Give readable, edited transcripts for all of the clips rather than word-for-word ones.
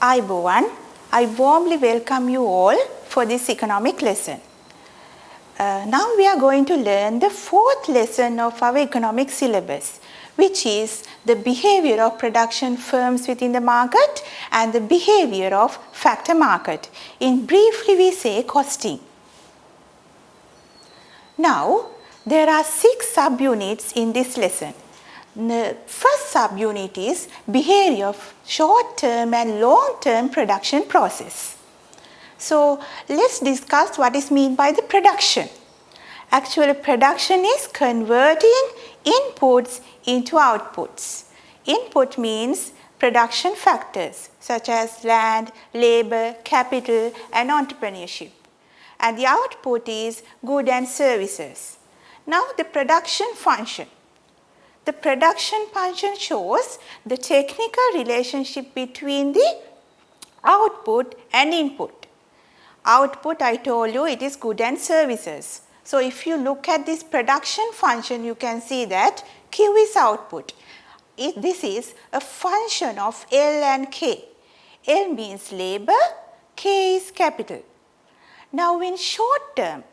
Ayubowan, I warmly welcome you all for this economic lesson. Now we are going to learn the fourth lesson of our economic syllabus, which is the behavior of production firms within the market and the behavior of factor market. In briefly we say costing. Now there are 6 subunits in this lesson. The first subunit is behavior of short-term and long-term production process. So let's discuss what is meant by the production. Actually, production is converting inputs into outputs. Input means production factors such as land, labor, capital and entrepreneurship. And the output is goods and services. Now the production function. The production function shows the technical relationship between the output and input. Output, I told you, it is goods and services. So if you look at this production function, you can see that Q is output. This is a function of L and K. L means labor, K is capital. Now in short term,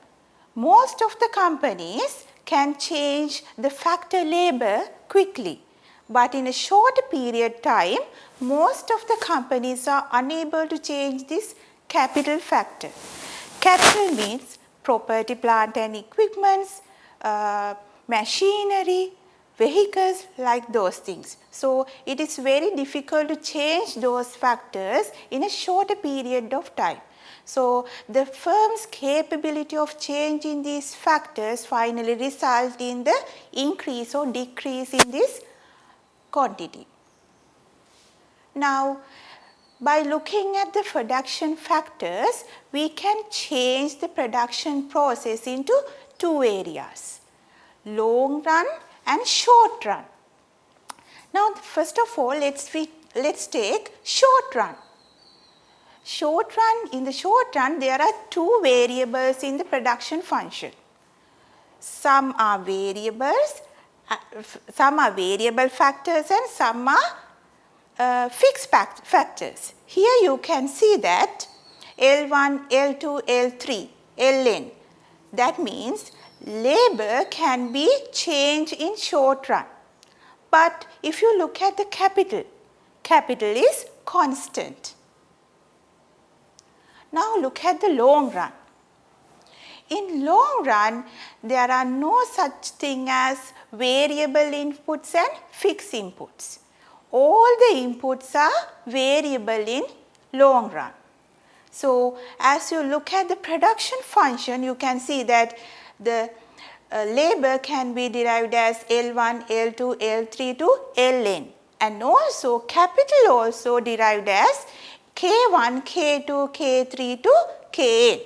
most of the companies can change the factor labor quickly. But in a short period time, most of the companies are unable to change this capital factor. Capital means property, plant and equipments, machinery, vehicles, like those things. So it is very difficult to change those factors in a shorter period of time. So the firm's capability of changing these factors finally result in the increase or decrease in this quantity. Now, by looking at the production factors, we can change the production process into 2 areas, long run and short run. Now, first of all, let's take short run. In the short run, there are 2 variables in the production function. Some are variable factors and some are fixed factors. Here you can see that L1, L2, L3, Ln. That means labor can be changed in short run. But if you look at the capital is constant. Now look at the long run. In long run, there are no such thing as variable inputs and fixed inputs. All the inputs are variable in long run. So as you look at the production function, you can see that the labor can be derived as L1, L2, L3 to Ln. And also capital also derived as K1, K2, K3 to Kn.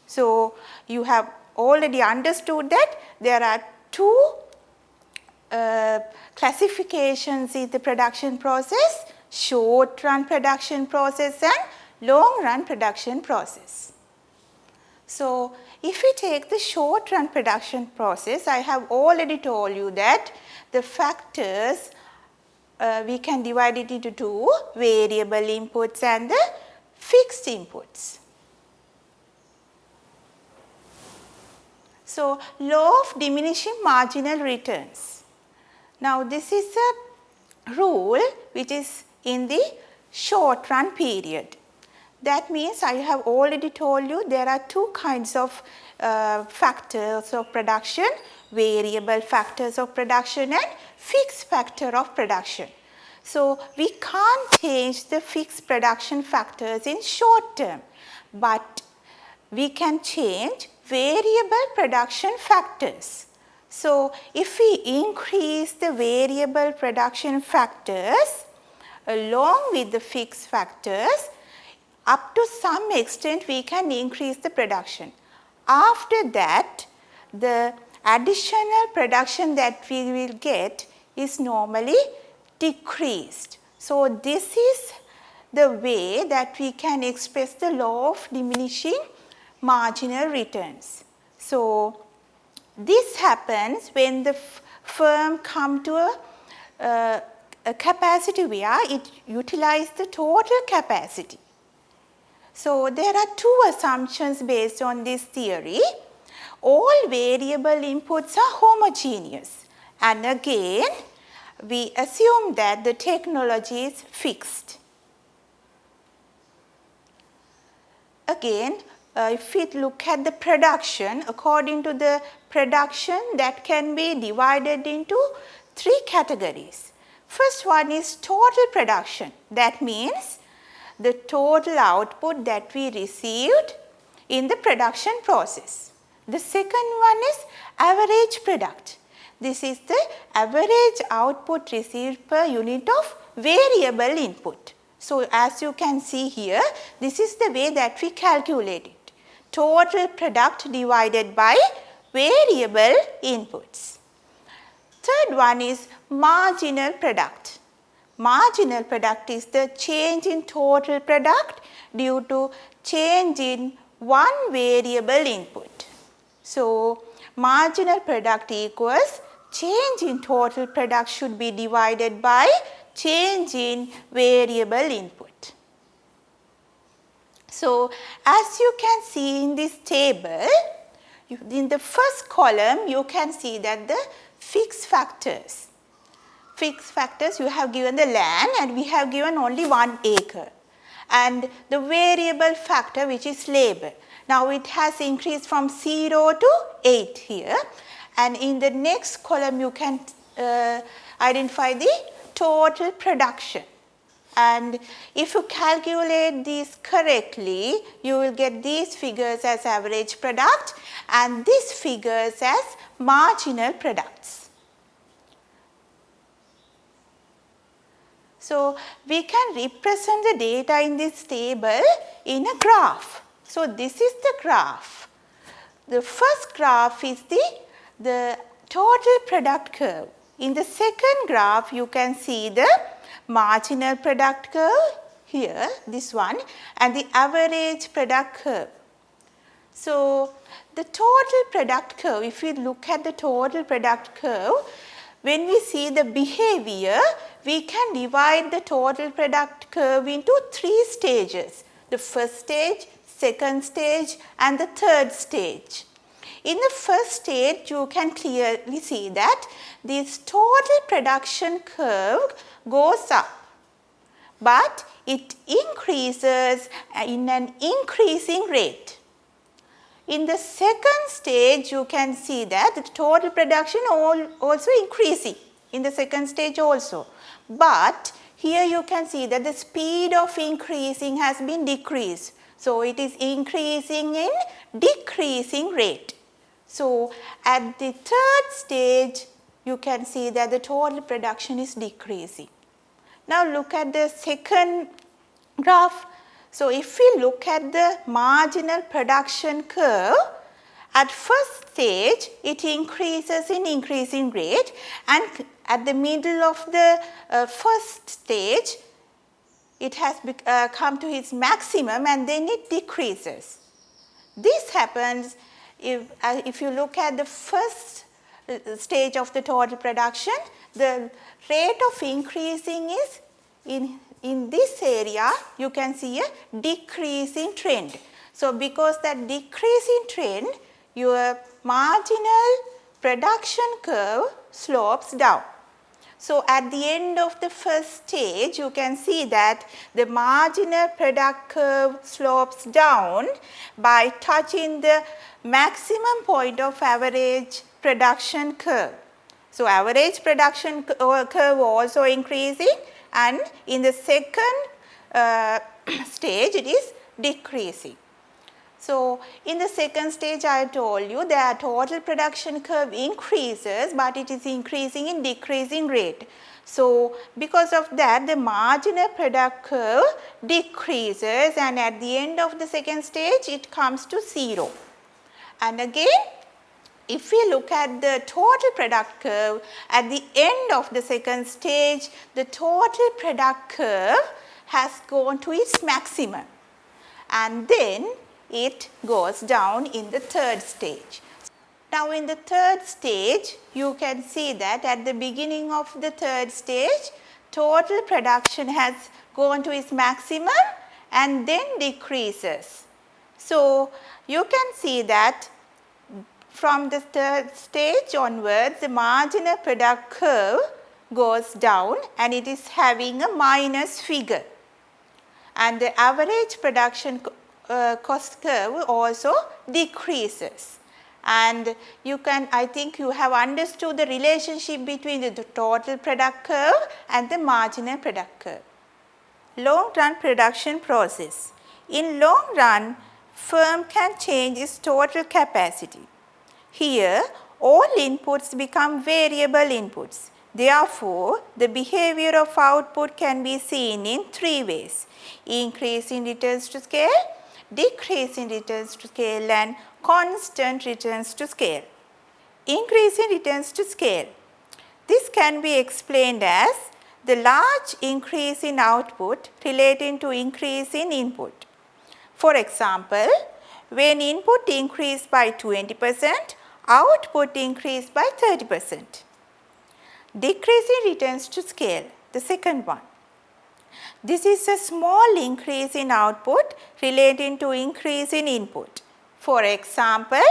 So you have already understood that there are 2 classifications in the production process, short run production process and long run production process. So if we take the short run production process, I have already told you that the factors we can divide it into 2, variable inputs and the fixed inputs. So law of diminishing marginal returns. Now this is a rule which is in the short run period. That means I have already told you there are 2 kinds of factors of production, variable factors of production and fixed factor of production. So we can't change the fixed production factors in short term, but we can change variable production factors. So if we increase the variable production factors along with the fixed factors, up to some extent we can increase the production. After that, the additional production that we will get is normally decreased. So this is the way that we can express the law of diminishing marginal returns. So this happens when the firm come to a a capacity where it utilizes the total capacity. So, there are two assumptions based on this theory. All variable inputs are homogeneous, and again we assume that the technology is fixed. Again, if we look at the production, according to the production, that can be divided into three categories. First one is total production. That means the total output that we received in the production process. The second one is average product. This is the average output received per unit of variable input. So, as you can see here, this is the way that we calculate it. Total product divided by variable inputs. Third one is marginal product. Marginal product is the change in total product due to change in one variable input. So, marginal product equals change in total product should be divided by change in variable input. So, as you can see in this table, in the first column you can see that the fixed factors. Fixed factors, you have given the land and we have given only 1 acre, and the variable factor which is labor. Now, it has increased from 0 to 8 here, and in the next column you can identify the total production, and if you calculate these correctly, you will get these figures as average product and these figures as marginal products. So, we can represent the data in this table in a graph. So, this is the graph. The first graph is the total product curve. In the second graph, you can see the marginal product curve here, this one, and the average product curve. So, the total product curve, if we look at the total product curve, when we see the behavior, we can divide the total product curve into 3 stages. The first stage, second stage and the third stage. In the first stage, you can clearly see that this total production curve goes up, but it increases in an increasing rate. In the second stage, you can see that the total production also increasing in the second stage also. But here you can see that the speed of increasing has been decreased. So, it is increasing in decreasing rate. So, at the third stage, you can see that the total production is decreasing. Now, look at the second graph. So, if we look at the marginal production curve, at first stage it increases in increasing rate, and at the middle of the first stage it has come to its maximum and then it decreases. This happens if you look at the first stage of the total production, the rate of increasing is in this area you can see a decreasing trend. So, because that decreasing trend, your marginal production curve slopes down. So, at the end of the first stage, you can see that the marginal product curve slopes down by touching the maximum point of average production curve. So, average production curve also increasing, and in the second stage it is decreasing. So, in the second stage I told you that total production curve increases, but it is increasing in decreasing rate. So, because of that the marginal product curve decreases, and at the end of the second stage it comes to 0. And again, if we look at the total product curve, at the end of the second stage, the total product curve has gone to its maximum, and then it goes down in the third stage. Now, in the third stage, you can see that at the beginning of the third stage, total production has gone to its maximum and then decreases. So, you can see that from the third stage onwards, the marginal product curve goes down and it is having a minus figure. And the average production cost curve also decreases. And you can, I think you have understood the relationship between the total product curve and the marginal product curve. Long run production process. In long run, firm can change its total capacity. Here, all inputs become variable inputs. Therefore, the behavior of output can be seen in three ways: increase in returns to scale, decrease in returns to scale, and constant returns to scale. Increase in returns to scale. This can be explained as the large increase in output relating to increase in input. For example, when input increased by 20%, output increased by 30%. Decrease in returns to scale, the second one. This is a small increase in output relating to increase in input. For example,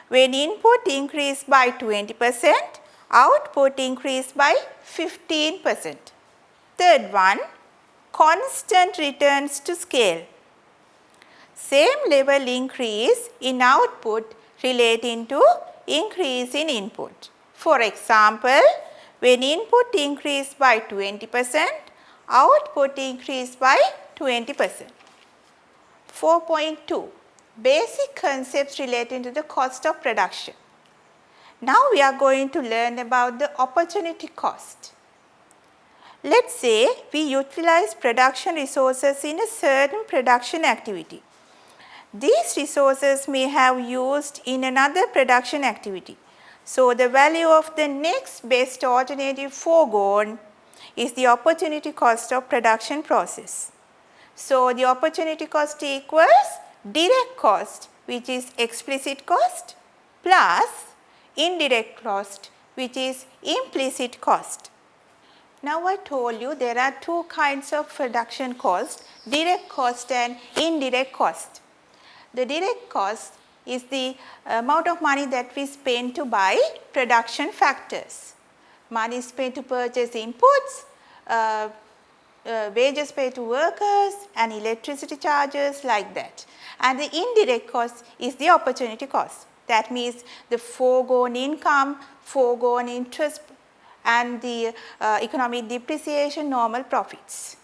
when input increased by 20%, output increased by 15%. Third one, constant returns to scale. Same level increase in output relating to increase in input. For example, when input increased by 20%, output increased by 20%. 4.2 Basic concepts relating to the cost of production. Now we are going to learn about the opportunity cost. Let's say we utilize production resources in a certain production activity. These resources may have used in another production activity. So, the value of the next best alternative foregone is the opportunity cost of production process. So, the opportunity cost equals direct cost, which is explicit cost, plus indirect cost, which is implicit cost. Now, I told you there are two kinds of production cost, direct cost and indirect cost. The direct cost is the amount of money that we spend to buy production factors. Money spent to purchase inputs, wages paid to workers and electricity charges, like that. And the indirect cost is the opportunity cost. That means the foregone income, foregone interest and the economic depreciation, normal profits.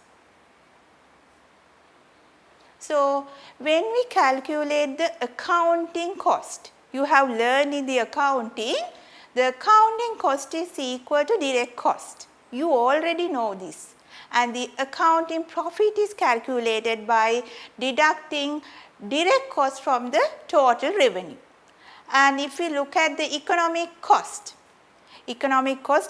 So, when we calculate the accounting cost, you have learned in the accounting cost is equal to direct cost. You already know this. And the accounting profit is calculated by deducting direct cost from the total revenue. And if we look at the economic cost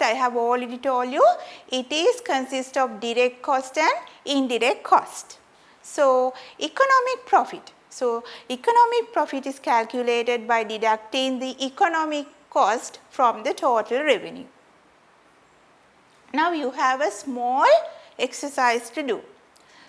I have already told you, it is consists of direct cost and indirect cost. So, economic profit. So, economic profit is calculated by deducting the economic cost from the total revenue. Now, you have a small exercise to do.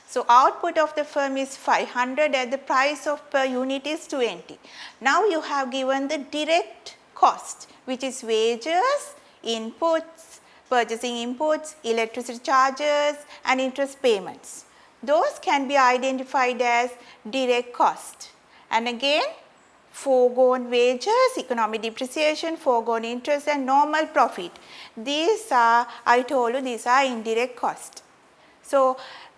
So, output of the firm is 500 and the price of per unit is 20. Now, you have given the direct cost, which is wages, inputs, purchasing inputs, electricity charges and interest payments. Those can be identified as direct cost. And again, foregone wages, economic depreciation, foregone interest and normal profit. These are, I told you, these are indirect cost. So,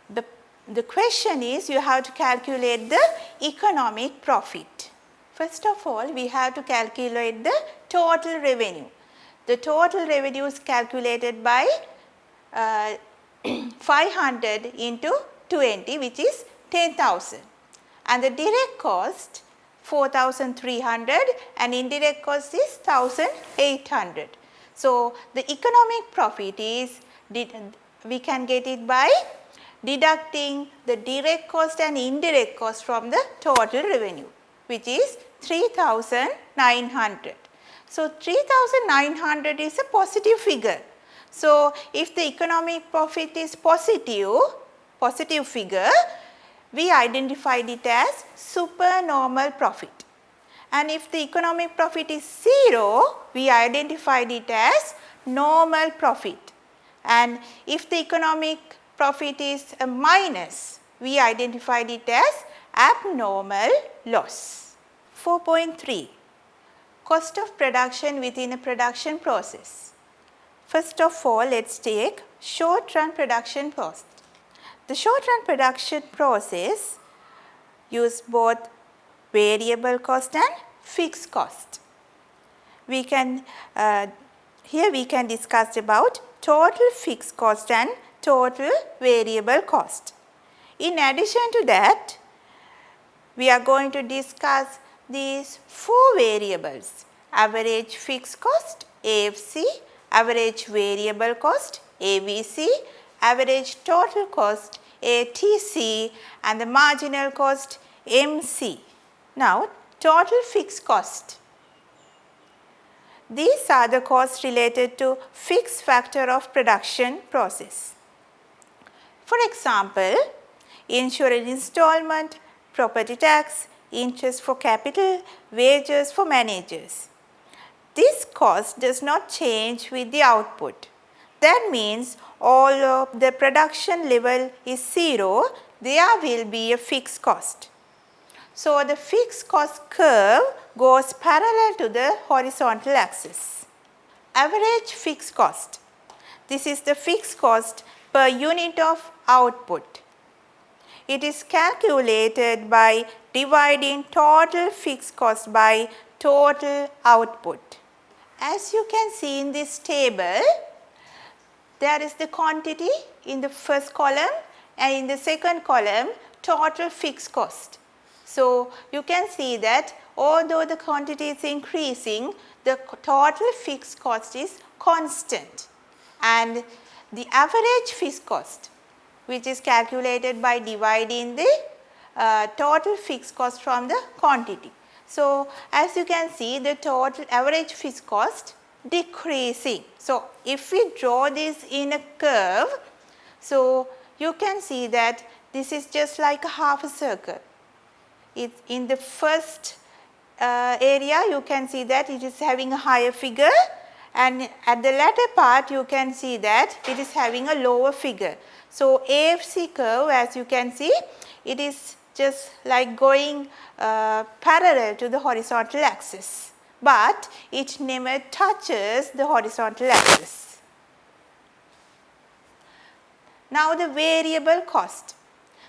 the question is you have to calculate the economic profit. First of all, we have to calculate the total revenue. The total revenue is calculated by 500 into 20, which is 10,000, and the direct cost 4,300 and indirect cost is 1,800. So, the economic profit is, we can get it by deducting the direct cost and indirect cost from the total revenue, which is 3,900. So, 3,900 is a positive figure. So, if the economic profit is positive figure, we identified it as supernormal profit. And if the economic profit is 0, we identified it as normal profit. And if the economic profit is a minus, we identified it as abnormal loss. 4.3 Cost of production within a production process. First of all, let us take short run production cost. The short run production process use both variable cost and fixed cost. We can here we can discuss about total fixed cost and total variable cost. In addition to that, we are going to discuss these 4 variables: average fixed cost AFC, average variable cost AVC, average total cost ATC, and the marginal cost MC. Now, total fixed cost. These are the costs related to fixed factor of production process. For example, insurance installment, property tax, interest for capital, wages for managers. This cost does not change with the output. That means all of the production level is 0, there will be a fixed cost. So, the fixed cost curve goes parallel to the horizontal axis. Average fixed cost. This is the fixed cost per unit of output. It is calculated by dividing total fixed cost by total output. As you can see in this table, there is the quantity in the first column, and in the second column total fixed cost. So, you can see that although the quantity is increasing, the total fixed cost is constant, and the average fixed cost, which is calculated by dividing the total fixed cost from the quantity. So, as you can see, the total average fixed cost decreasing. So, if we draw this in a curve, so you can see that this is just like a half a circle. It's in the first area, you can see that it is having a higher figure, and at the latter part you can see that it is having a lower figure. So, AFC curve, as you can see, it is just like going parallel to the horizontal axis, but it never touches the horizontal axis. Now, the variable cost.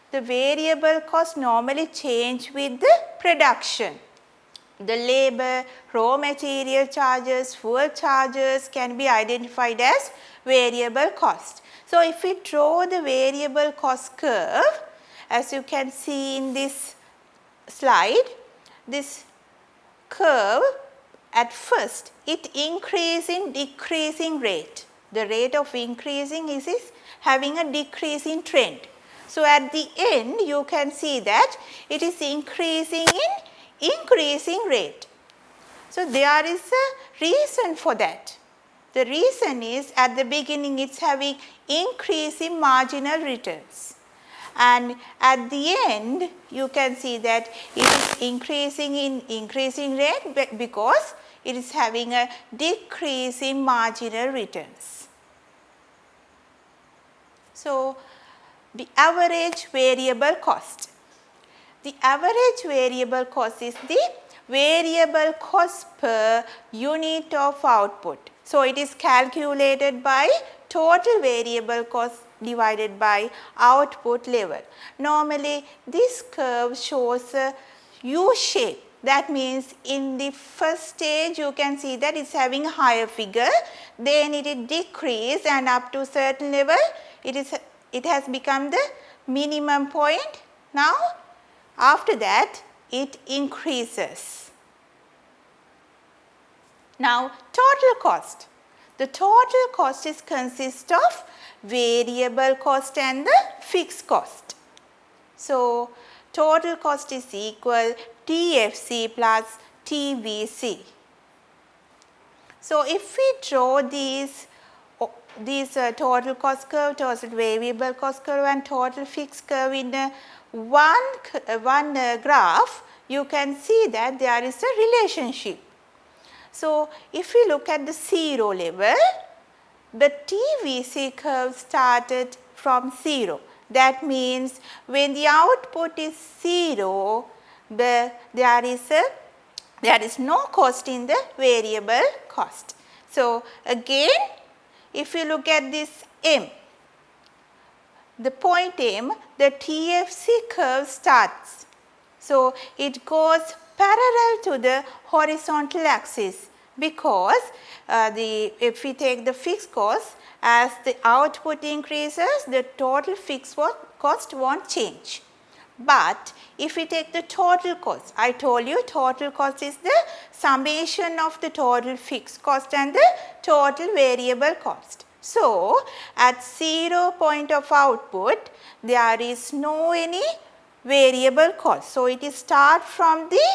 The variable cost normally change with the production. The labor, raw material charges, fuel charges can be identified as variable cost. So, if we draw the variable cost curve, as you can see in this slide, this curve at first it increases in decreasing rate. The rate of increasing is having a decreasing trend. So, at the end you can see that it is increasing in increasing rate. So, there is a reason for that. The reason is at the beginning it is having increasing marginal returns, and at the end you can see that it is increasing in increasing rate because it is having a decrease in marginal returns. So, the average variable cost. The average variable cost is the variable cost per unit of output. So, it is calculated by total variable cost divided by output level. Normally, this curve shows a U shape. That means, in the first stage you can see that it is having a higher figure, then it is decreased, and up to certain level it has become the minimum point. Now, after that it increases. Now, total cost. The total cost is consist of variable cost and the fixed cost. So, total cost is equal TFC plus TVC. So, if we draw these this total cost curve, total variable cost curve and total fixed curve in one graph, you can see that there is a relationship. So, if we look at the 0 level, the TVC curve started from 0. That means when the output is 0, there is no cost in the variable cost. So, again if you look at this M, the point M, the TFC curve starts. So, it goes parallel to the horizontal axis, because if we take the fixed cost, as the output increases, the total fixed cost won't change. But if we take the total cost, I told you total cost is the summation of the total fixed cost and the total variable cost. So, at 0 point of output, there is no any variable cost. So, it is start from the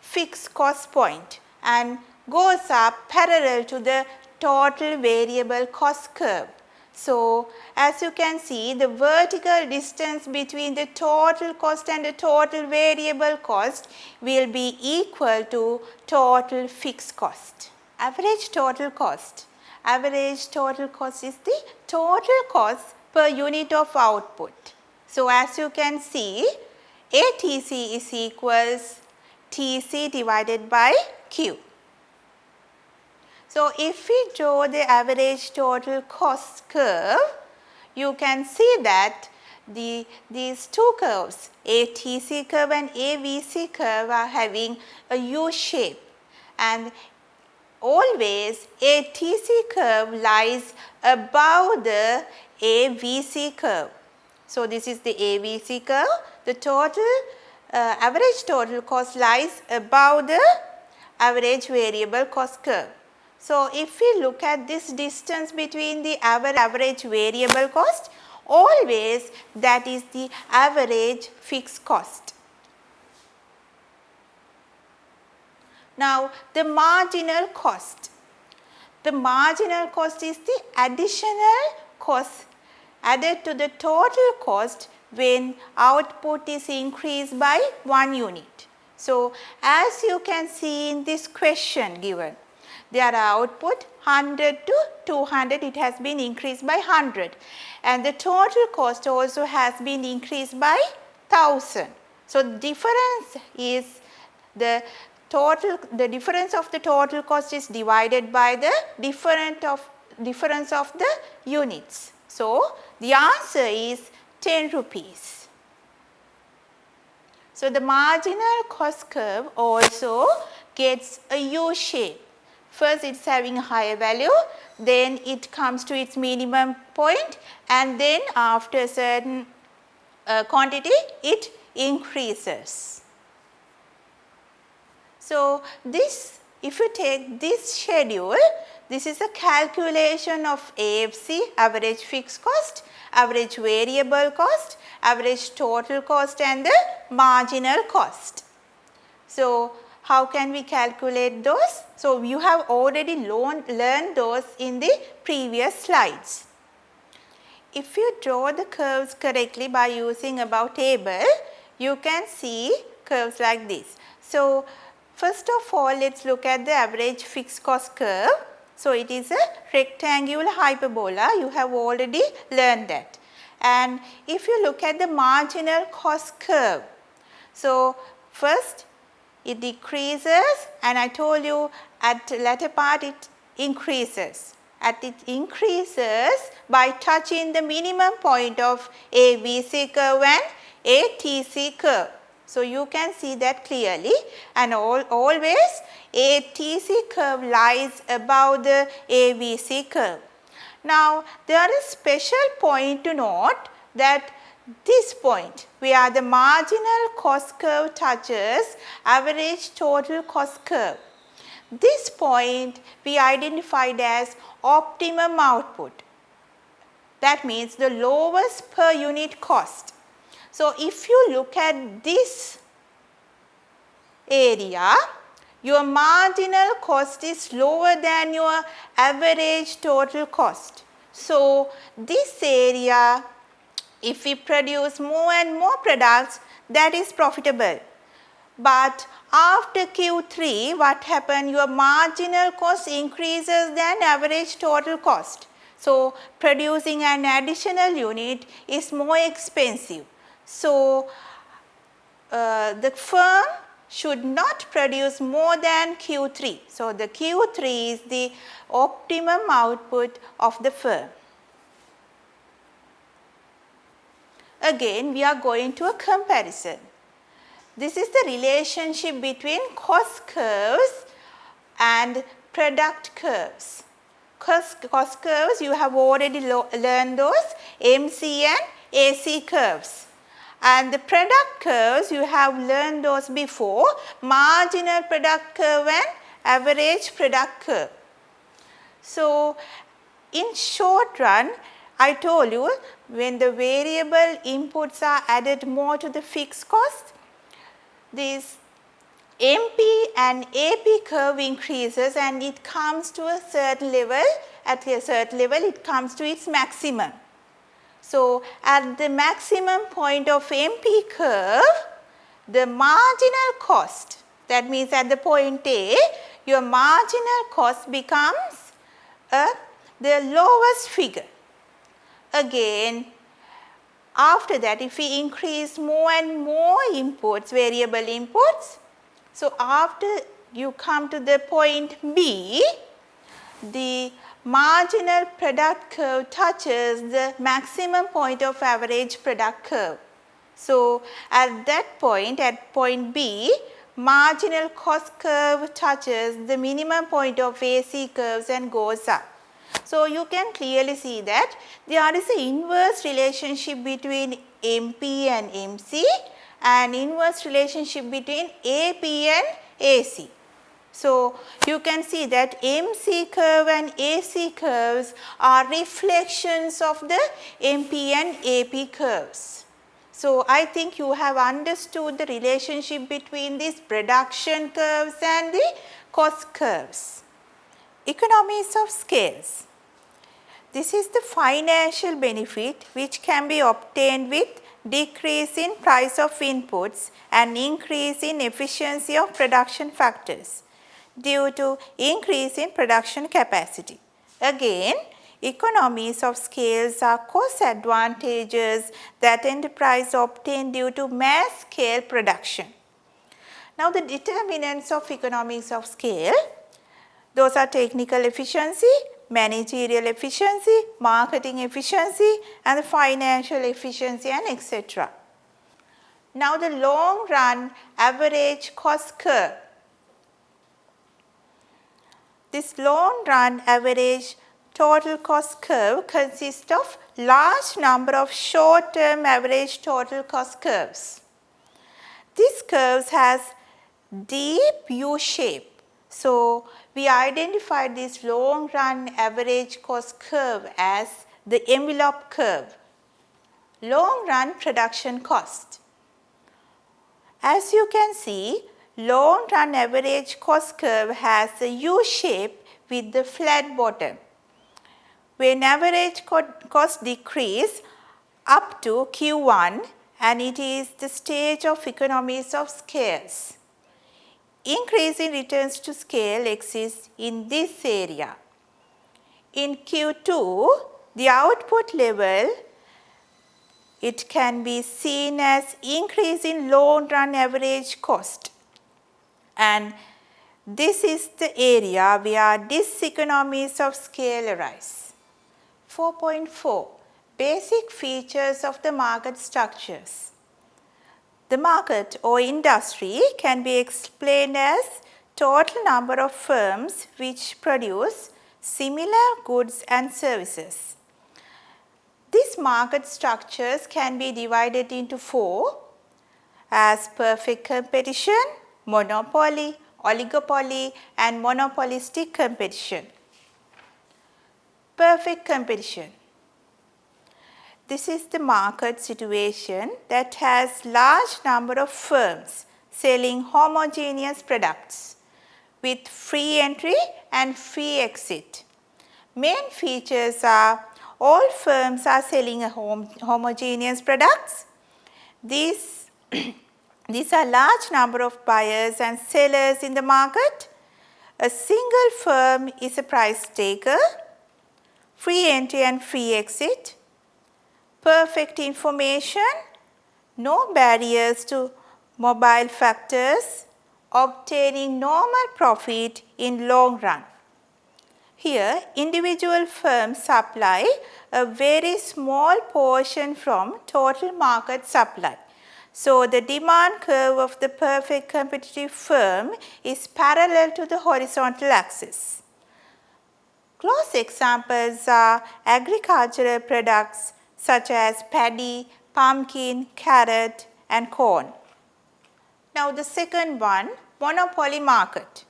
fixed cost point and goes up parallel to the total variable cost curve. So, as you can see, the vertical distance between the total cost and the total variable cost will be equal to total fixed cost. Average total cost. Average total cost is the total cost per unit of output. So, as you can see, ATC is equals TC divided by Q. So, if we draw the average total cost curve, you can see that these two curves, ATC curve and AVC curve, are having a U shape, and always ATC curve lies above the AVC curve. So, this is the AVC curve. The total average total cost lies above the average variable cost curve. So, if we look at this distance between the average variable cost, always that is the average fixed cost. Now, the marginal cost. The marginal cost is the additional cost added to the total cost when output is increased by 1 unit. So, as you can see in this question given, their output 100 to 200, it has been increased by 100, and the total cost also has been increased by 1000. So, the difference is the difference of the total cost is divided by the difference of the units. So, the answer is 10 rupees. So, the marginal cost curve also gets a U shape. First it is having a higher value, then it comes to its minimum point, and then after a certain quantity it increases. So, if you take this schedule, this is a calculation of AFC, average fixed cost, average variable cost, average total cost and the marginal cost. So, how can we calculate those? So, you have already learned those in the previous slides. If you draw the curves correctly by using above table, you can see curves like this. So, first of all, let us look at the average fixed cost curve. So, it is a rectangular hyperbola, you have already learned that. And if you look at the marginal cost curve, so first it decreases, and I told you at the latter part it increases. It increases by touching the minimum point of AVC curve and ATC curve. So, you can see that clearly, and always ATC curve lies above the AVC curve. Now, there is a special point to note, that this point where the marginal cost curve touches average total cost curve, this point we identified as optimum output. That means the lowest per unit cost. So, if you look at this area, your marginal cost is lower than your average total cost. So, this area, if we produce more and more products, that is profitable. But after Q3, what happened? Your marginal cost increases than average total cost. So, producing an additional unit is more expensive. So, the firm should not produce more than Q3. So, the Q3 is the optimum output of the firm. Again, we are going to a comparison. This is the relationship between cost curves and product curves. Cost curves, you have already learned those MC and AC curves. And the product curves, you have learned those before, marginal product curve and average product curve. So, in short run, I told you when the variable inputs are added more to the fixed cost, this MP and AP curve increases and it comes to a certain level, at a certain level it comes to its maximum. So, at the maximum point of MP curve, the marginal cost, that means at the point A, your marginal cost becomes the lowest figure. Again, after that, if we increase more and more inputs, variable inputs, so after you come to the point B, the marginal product curve touches the maximum point of average product curve. So, at that point, at point B, marginal cost curve touches the minimum point of AC curves and goes up. So, you can clearly see that there is an inverse relationship between MP and MC and inverse relationship between AP and AC. So, you can see that MC curve and AC curves are reflections of the MP and AP curves. So, I think you have understood the relationship between these production curves and the cost curves. Economies of scales. This is the financial benefit which can be obtained with decrease in price of inputs and increase in efficiency of production factors due to increase in production capacity. Again, economies of scales are cost advantages that enterprise obtain due to mass scale production. Now, the determinants of economies of scale, those are technical efficiency, managerial efficiency, marketing efficiency and the financial efficiency and etc. Now, the long run average cost curve. This long run average total cost curve consists of large number of short term average total cost curves. This curve has deep U shape. So, we identified this long run average cost curve as the envelope curve, long run production cost. As you can see, long run average cost curve has a U shape with the flat bottom. When average cost decrease up to Q1 and it is the stage of economies of scales. Increase in returns to scale exists in this area. In Q2, the output level, it can be seen as increase in long run average cost. And this is the area where diseconomies of scale arise. 4.4 Basic features of the market structures. The market or industry can be explained as total number of firms which produce similar goods and services. These market structures can be divided into 4 as perfect competition, monopoly, oligopoly and monopolistic competition. Perfect competition. This is the market situation that has large number of firms selling homogeneous products with free entry and free exit. Main features are all firms are selling a homogeneous products. These are large number of buyers and sellers in the market. A single firm is a price taker, free entry and free exit, perfect information, no barriers to mobile factors, obtaining normal profit in long run. Here, individual firms supply a very small portion from total market supply. So, the demand curve of the perfect competitive firm is parallel to the horizontal axis. Close examples are agricultural products such as paddy, pumpkin, carrot and corn. Now, the second one, monopoly market.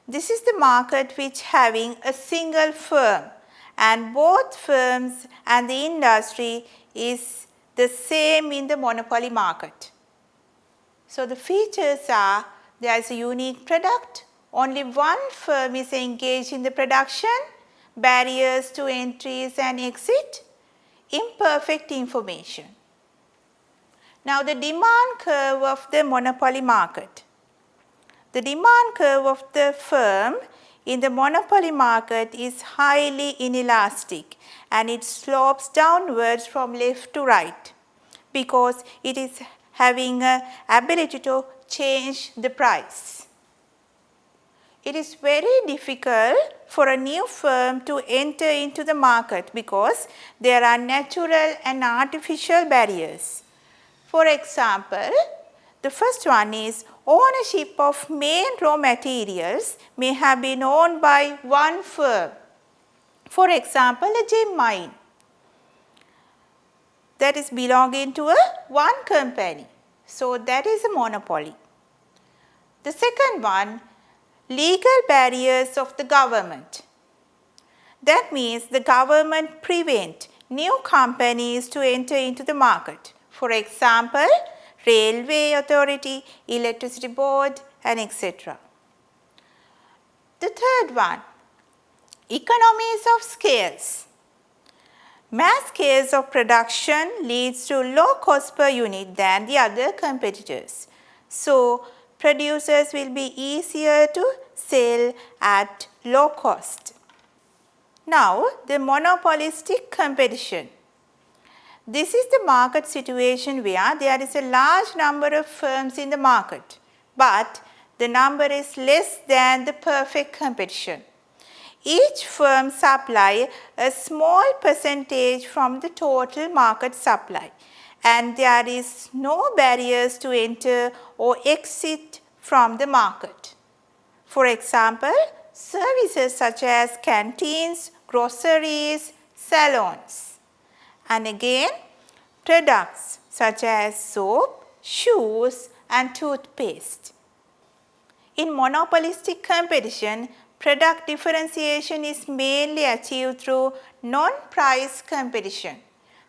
This is the market which having a single firm and both firms and the industry is the same in the monopoly market. So, the features are there is a unique product, only one firm is engaged in the production, barriers to entries and exit, imperfect information. Now, the demand curve of the monopoly market. The demand curve of the firm in the monopoly market is highly inelastic and it slopes downwards from left to right because it is having an ability to change the price. It is very difficult for a new firm to enter into the market because there are natural and artificial barriers. For example, the first one is ownership of main raw materials may have been owned by one firm. For example, a gem mine that is belonging to one company. So, that is a monopoly. The second one, legal barriers of the government. That means the government prevent new companies to enter into the market. For example, Railway Authority, Electricity Board and etc. The third one, economies of scales. Mass scales of production leads to low cost per unit than the other competitors. So, producers will be easier to sell at low cost. Now, the monopolistic competition. This is the market situation where there is a large number of firms in the market, but the number is less than the perfect competition. Each firm supply a small percentage from the total market supply and there is no barriers to enter or exit from the market. For example, services such as canteens, groceries, salons. And again, products such as soap, shoes and toothpaste. In monopolistic competition, product differentiation is mainly achieved through non-price competition.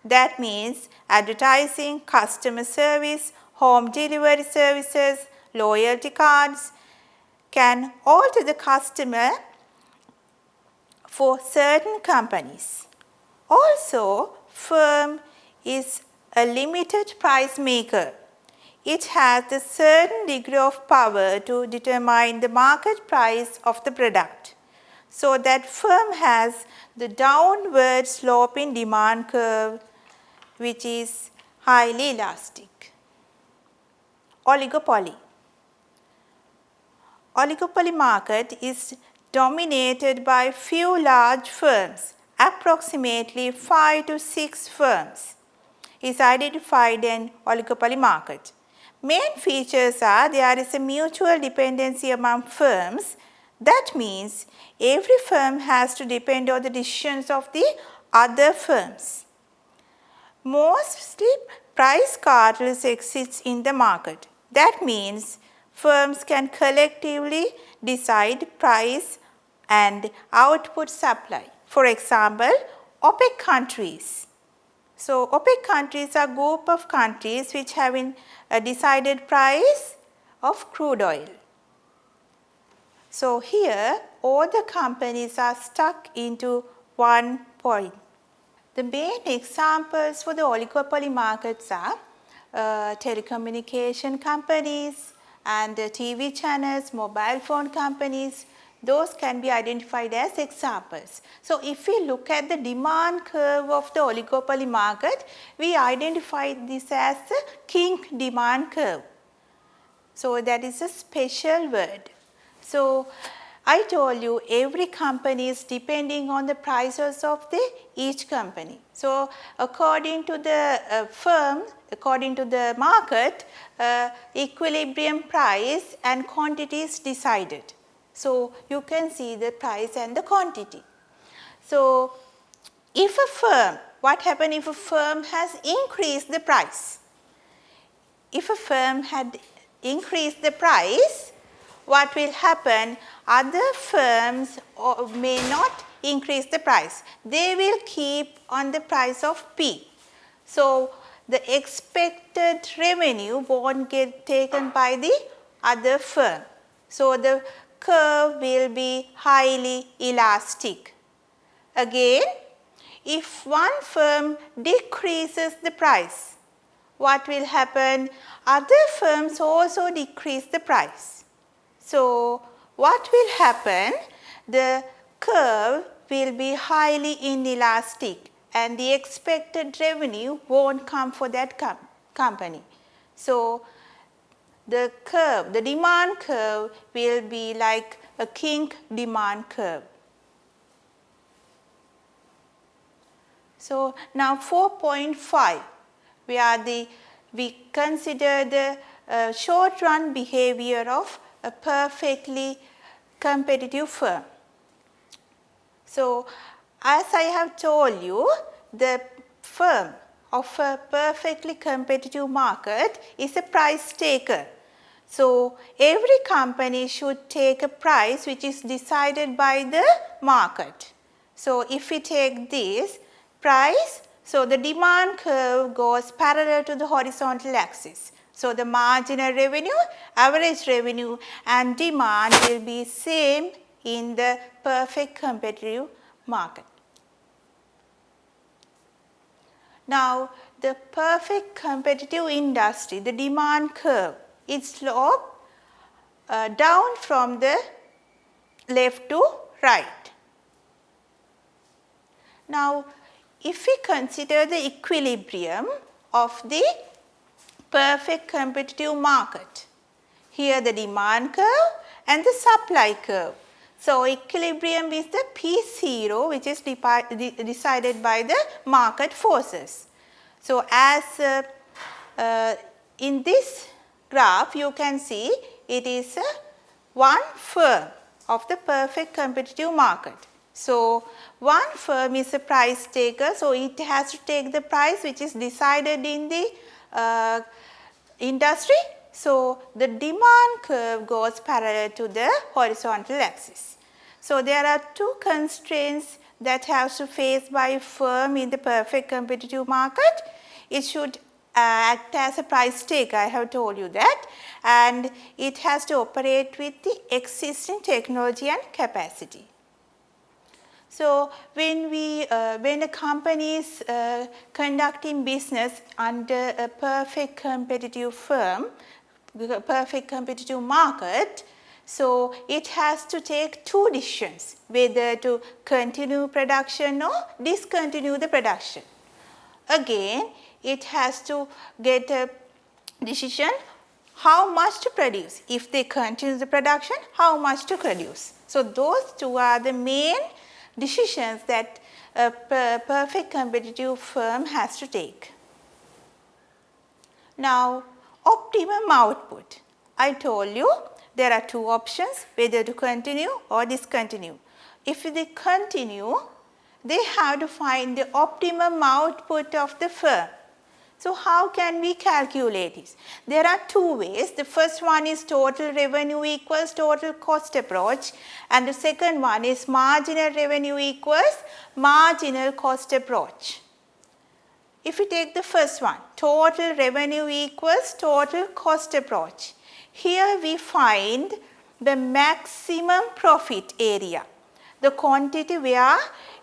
That means advertising, customer service, home delivery services, loyalty cards can alter the customer for certain companies. Also, firm is a limited price maker. It has a certain degree of power to determine the market price of the product. So, that firm has the downward sloping demand curve which is highly elastic. Oligopoly. Oligopoly market is dominated by few large firms. Approximately 5 to 6 firms is identified in oligopoly market. Main features are there is a mutual dependency among firms. That means every firm has to depend on the decisions of the other firms. Mostly price cartels exist in the market. That means firms can collectively decide price and output supply. For example, OPEC countries. So, OPEC countries are a group of countries which have a decided price of crude oil. So, here all the companies are stuck into one point. The main examples for the oligopoly markets are telecommunication companies and TV channels, mobile phone companies. Those can be identified as examples. So, if we look at the demand curve of the oligopoly market, we identify this as the kink demand curve. So, that is a special word. So, I told you every company is depending on the prices of each company. So, according to the firm, according to the market, equilibrium price and quantity is decided. So, you can see the price and the quantity. So, if a firm, what happens if a firm has increased the price? If a firm had increased the price, what will happen? Other firms may not increase the price. They will keep on the price of P. So, the expected revenue won't get taken by the other firm. So, the curve will be highly elastic. Again, if one firm decreases the price, what will happen? Other firms also decrease the price. So, what will happen? The curve will be highly inelastic and the expected revenue won't come for that company. So, the curve, the demand curve will be like a kink demand curve. So, now 4.5, we consider the short run behavior of a perfectly competitive firm. So, as I have told you, the firm of a perfectly competitive market is a price taker. So, every company should take a price which is decided by the market. So, if we take this price, so the demand curve goes parallel to the horizontal axis. So, the marginal revenue, average revenue and demand will be same in the perfect competitive market. Now, the perfect competitive industry, the demand curve, it slopes down from the left to right. Now, if we consider the equilibrium of the perfect competitive market, here the demand curve and the supply curve. So, equilibrium is the P0 which is decided by the market forces. So, as in this graph you can see it is one firm of the perfect competitive market. So, one firm is a price taker, so it has to take the price which is decided in the industry. So, the demand curve goes parallel to the horizontal axis. So, there are two constraints that have to face by a firm in the perfect competitive market. It should act as a price taker, I have told you that, and it has to operate with the existing technology and capacity. So, when a company is conducting business under a perfect competitive firm, perfect competitive market, so it has to take two decisions, whether to continue production or discontinue the production. Again, it has to get a decision how much to produce. If they continue the production, how much to produce. So, those two are the main decisions that a perfect competitive firm has to take. Now, optimum output. I told you there are two options, whether to continue or discontinue. If they continue, they have to find the optimum output of the firm. So, how can we calculate this? There are two ways. The first one is total revenue equals total cost approach, and the second one is marginal revenue equals marginal cost approach. If we take the first one, total revenue equals total cost approach. Here we find the maximum profit area, the quantity where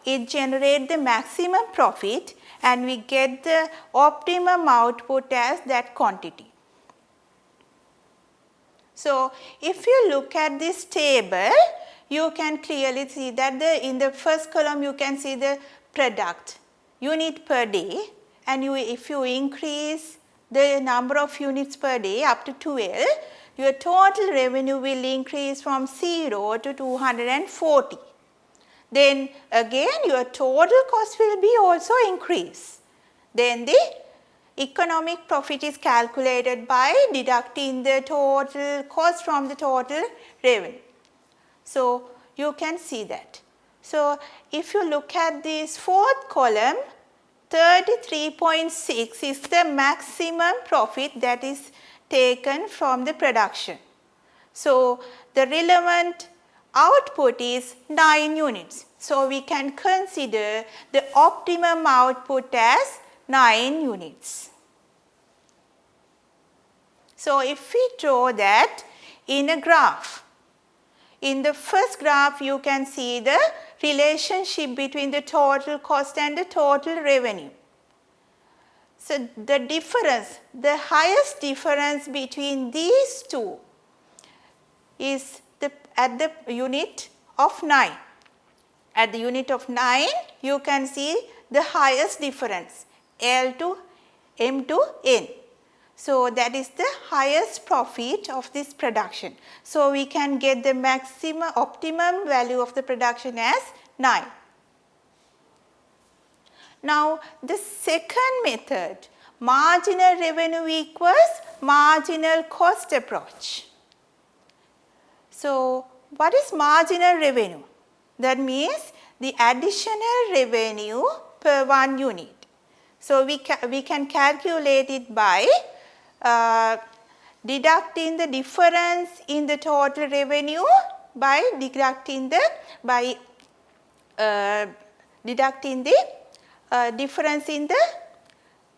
it generates the maximum profit and we get the optimum output as that quantity. So, if you look at this table, you can clearly see that in the first column you can see the product unit per day, and if you increase the number of units per day up to 12, your total revenue will increase from 0 to 240. Then again your total cost will be also increase. Then the economic profit is calculated by deducting the total cost from the total revenue. So, you can see that. So, if you look at this fourth column, 33.6 is the maximum profit that is taken from the production. So, the relevant output is 9 units. So, we can consider the optimum output as 9 units. So, if we draw that in a graph, in the first graph you can see the relationship between the total cost and the total revenue. So, the difference, the highest difference between these two is at the unit of 9. At the unit of 9 you can see the highest difference, L to M to N. So, that is the highest profit of this production. So, we can get the maximum optimum value of the production as 9. Now, the second method, marginal revenue equals marginal cost approach. So, what is marginal revenue? That means the additional revenue per one unit. So, we can calculate it by deducting the difference in the total revenue by deducting the difference in the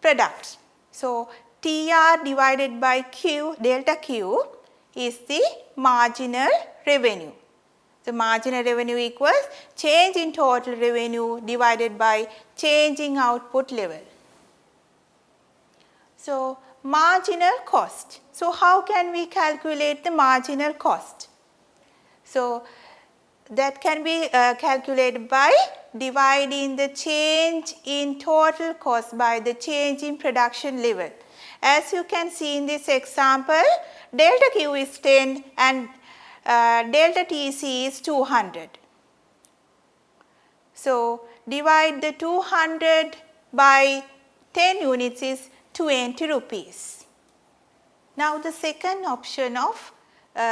product. So, TR divided by Q, delta Q is the marginal revenue. The marginal revenue equals change in total revenue divided by change in output level. So, marginal cost. So, how can we calculate the marginal cost? So, that can be calculated by dividing the change in total cost by the change in production level. As you can see in this example, delta Q is 10 and delta TC is 200. So, divide the 200 by 10 units is 20 rupees. Now, the second option of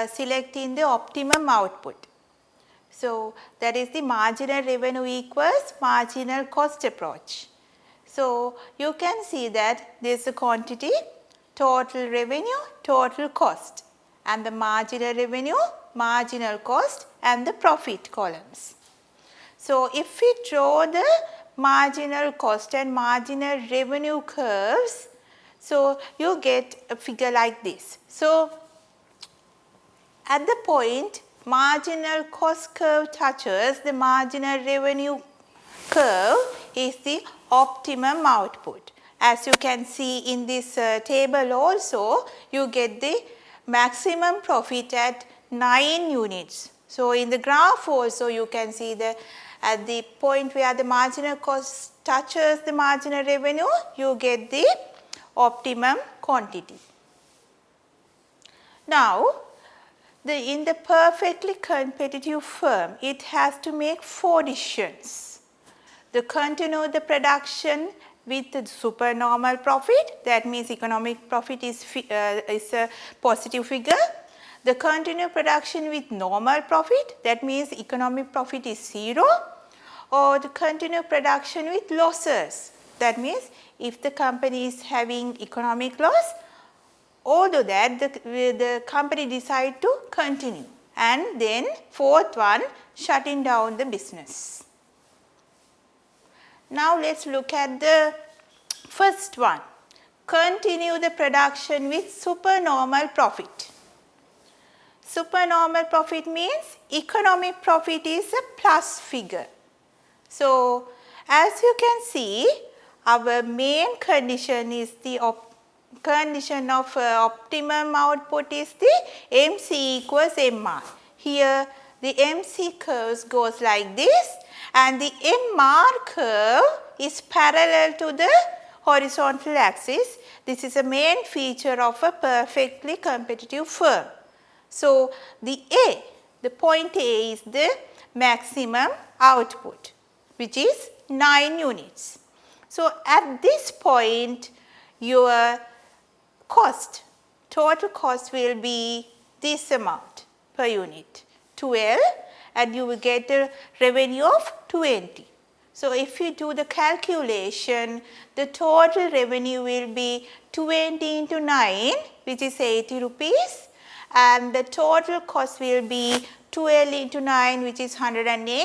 selecting the optimum output. So, that is the marginal revenue equals marginal cost approach. So, you can see that there is a quantity, total revenue, total cost, and the marginal revenue, marginal cost and the profit columns. So, if we draw the marginal cost and marginal revenue curves, so you get a figure like this. So, at the point marginal cost curve touches the marginal revenue curve is the optimum output. As you can see in this table also, you get the maximum profit at 9 units. So, in the graph also you can see that at the point where the marginal cost touches the marginal revenue, you get the optimum quantity. Now, in the perfectly competitive firm, it has to make 4 decisions. To continue the production with the supernormal profit, that means economic profit is a positive figure. The continue production with normal profit, that means economic profit is 0, or the continue production with losses, that means if the company is having economic loss, although that the company decide to continue, and then fourth one, shutting down the business. Now, let us look at the first one, continue the production with supernormal profit. Supernormal profit means economic profit is a plus figure. So, as you can see, our main condition is the condition of optimum output is the MC equals MR. Here the MC curve goes like this and the MR curve is parallel to the horizontal axis. This is a main feature of a perfectly competitive firm. So, the point A is the maximum output, which is 9 units. So, at this point your total cost will be this amount per unit, 12, and you will get a revenue of 20. So, if you do the calculation, the total revenue will be 20 into 9, which is 80 rupees, and the total cost will be 12 into 9, which is 108,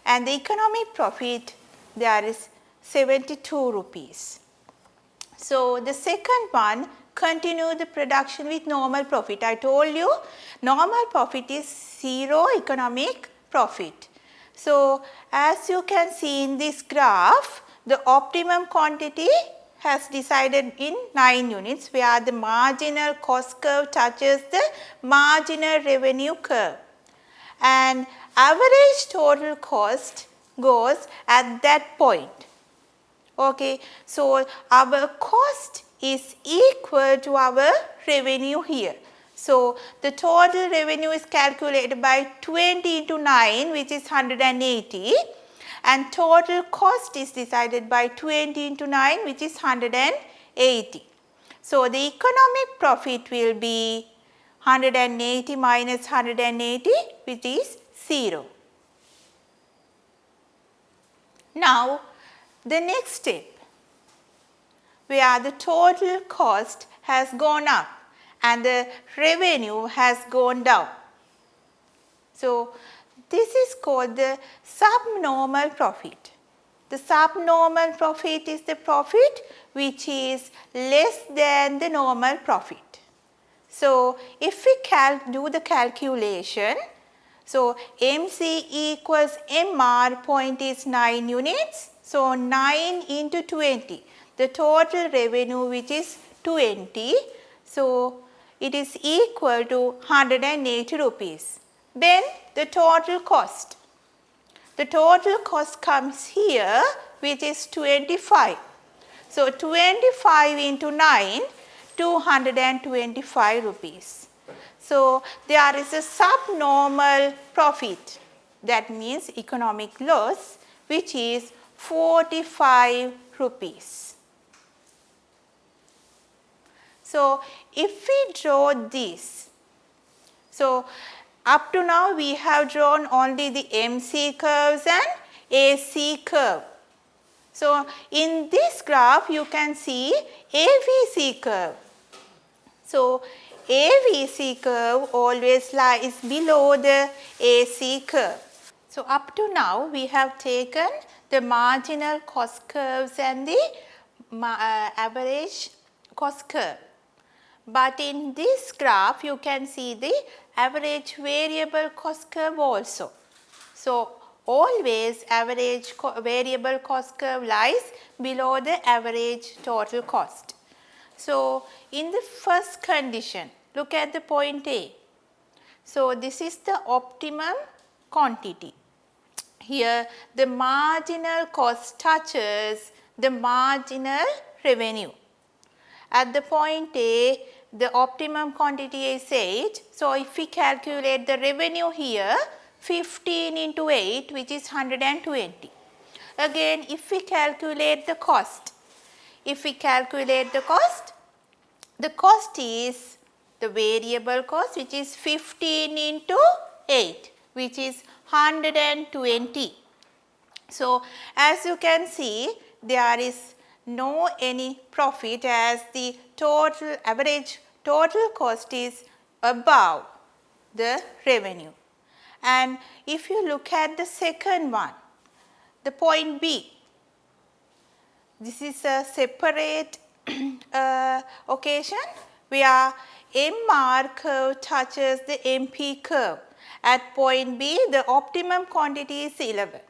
and the economic profit there is 72 rupees. So, the second one, continue the production with normal profit. I told you normal profit is 0 economic profit. So, as you can see in this graph, the optimum quantity has decided in 9 units where the marginal cost curve touches the marginal revenue curve, and average total cost goes at that point. Okay. So, our cost is equal to our revenue here. So, the total revenue is calculated by 20 into 9, which is 180, and total cost is decided by 20 into 9, which is 180. So, the economic profit will be 180 minus 180, which is 0. Now, the next step, where the total cost has gone up and the revenue has gone down. So, this is called the subnormal profit. The subnormal profit is the profit which is less than the normal profit. So, if we do the calculation, so MC equals MR, point is 9 units. So, 9 into 20, the total revenue which is 20. So, it is equal to 180 rupees. Then the total cost. The total cost comes here, which is 25. So, 25 into 9, 225 rupees. So, there is a subnormal profit, that means economic loss, which is 45 rupees. So, if we draw this, so up to now we have drawn only the MC curves and AC curve. So, in this graph you can see AVC curve. So, AVC curve always lies below the AC curve. So, up to now we have taken the marginal cost curves and the average cost curve. But in this graph you can see the average variable cost curve also. So, always average variable cost curve lies below the average total cost. So, in the first condition, look at the point A. So, this is the optimum quantity. Here the marginal cost touches the marginal revenue. At the point A, the optimum quantity is 8. So, if we calculate the revenue here, 15 into 8, which is 120. Again, if we calculate the cost, the cost is the variable cost, which is 15 into 8, which is 120. So, as you can see, there is no any profit as the total average total cost is above the revenue. And if you look at the second one, the point B, this is a separate occasion where MR curve touches the MP curve. At point B, the optimum quantity is 11.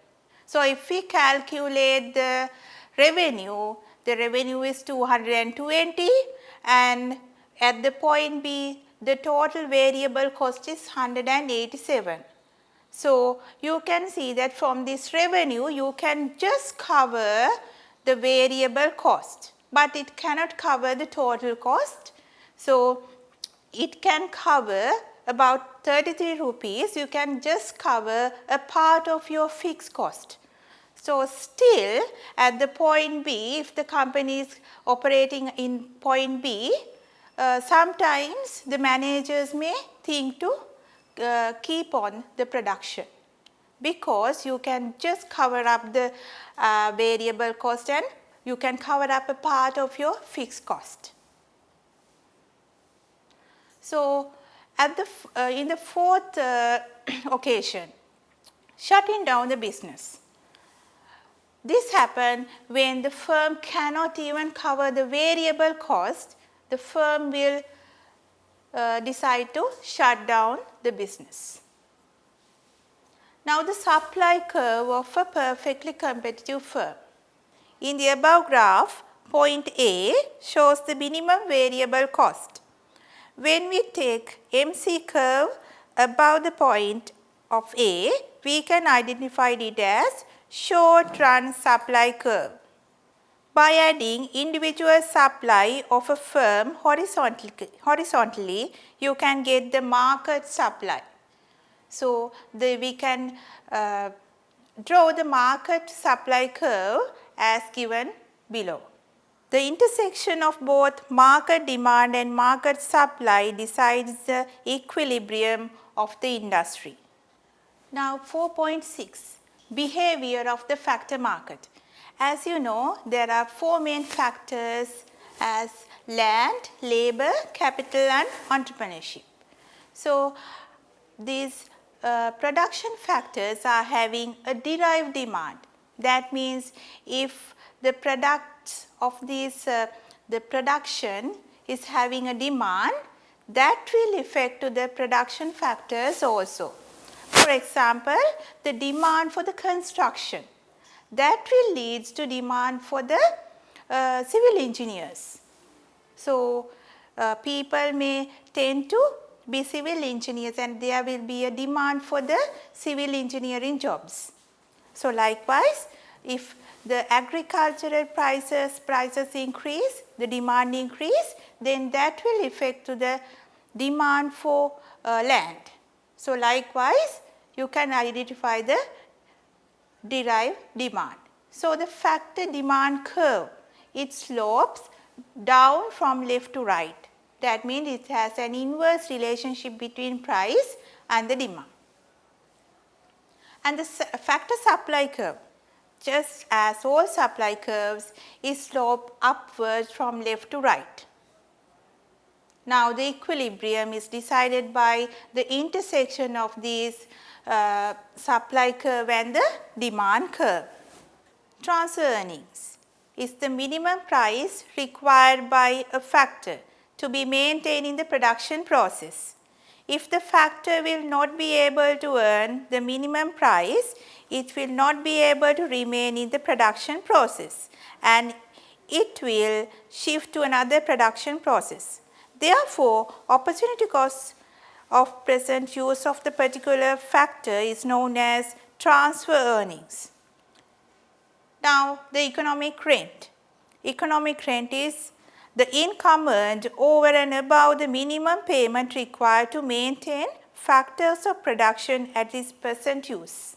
So, if we calculate the revenue is 220 and at the point B the total variable cost is 187. So, you can see that from this revenue you can just cover the variable cost, but it cannot cover the total cost. So, it can cover about 33 rupees, you can just cover a part of your fixed cost. So, still at the point B, if the company is operating in point B, sometimes the managers may think to keep on the production, because you can just cover up the variable cost and you can cover up a part of your fixed cost. So, at the in the fourth occasion, shutting down the business. This happens when the firm cannot even cover the variable cost, the firm will decide to shut down the business. Now, the supply curve of a perfectly competitive firm. In the above graph, point A shows the minimum variable cost. When we take MC curve above the point of A, we can identify it as short run supply curve. By adding individual supply of a firm horizontally, you can get the market supply. So, we can draw the market supply curve as given below. The intersection of both market demand and market supply decides the equilibrium of the industry. Now, 4.6, behavior of the factor market. As you know, there are four main factors as land, labor, capital and entrepreneurship. So, these production factors are having a derived demand. That means if the products of these, the production is having a demand, that will affect to the production factors also. For example, the demand for the construction, that will lead to demand for the civil engineers. So, people may tend to be civil engineers and there will be a demand for the civil engineering jobs. So, likewise, if the agricultural prices increase, the demand increase, then that will affect to the demand for land. So, likewise, you can identify the derived demand. So, the factor demand curve, it slopes down from left to right. That means it has an inverse relationship between price and the demand. And the factor supply curve, just as all supply curves, is sloped upwards from left to right. Now, the equilibrium is decided by the intersection of these supply curve and the demand curve. Transfer earnings is the minimum price required by a factor to be maintained in the production process. If the factor will not be able to earn the minimum price, it will not be able to remain in the production process and it will shift to another production process. Therefore, opportunity cost of present use of the particular factor is known as transfer earnings. Now, the economic rent. Economic rent is the income earned over and above the minimum payment required to maintain factors of production at its present use.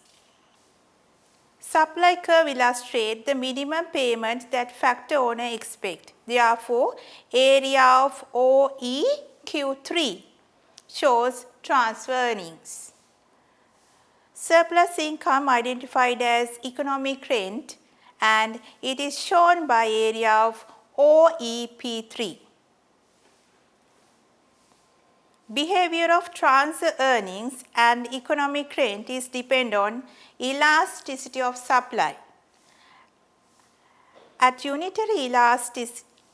Supply curve illustrates the minimum payment that factor owner expects. Therefore, area of OEQ3 shows transfer earnings. Surplus income identified as economic rent and it is shown by area of OEP3. Behavior of transfer earnings and economic rent is dependent on elasticity of supply. At unitary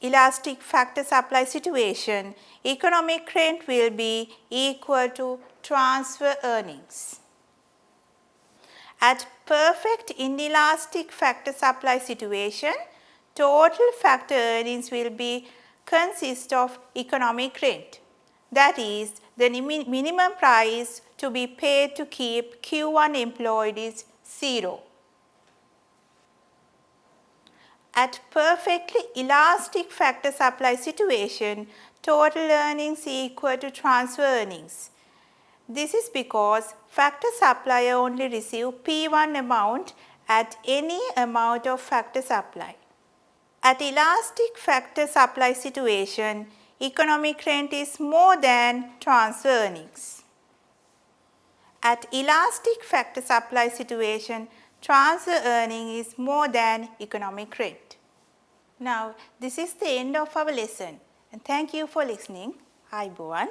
elastic factor supply situation, economic rent will be equal to transfer earnings. At perfect inelastic factor supply situation, total factor earnings will consist of economic rent. That is, the minimum price to be paid to keep Q1 employed is 0. At perfectly elastic factor supply situation, total earnings equal to transfer earnings. This is because factor supplier only receive P1 amount at any amount of factor supply. At elastic factor supply situation, economic rent is more than transfer earnings. At elastic factor supply situation, transfer earning is more than economic rent. Now, this is the end of our lesson, and thank you for listening. Ayubowan.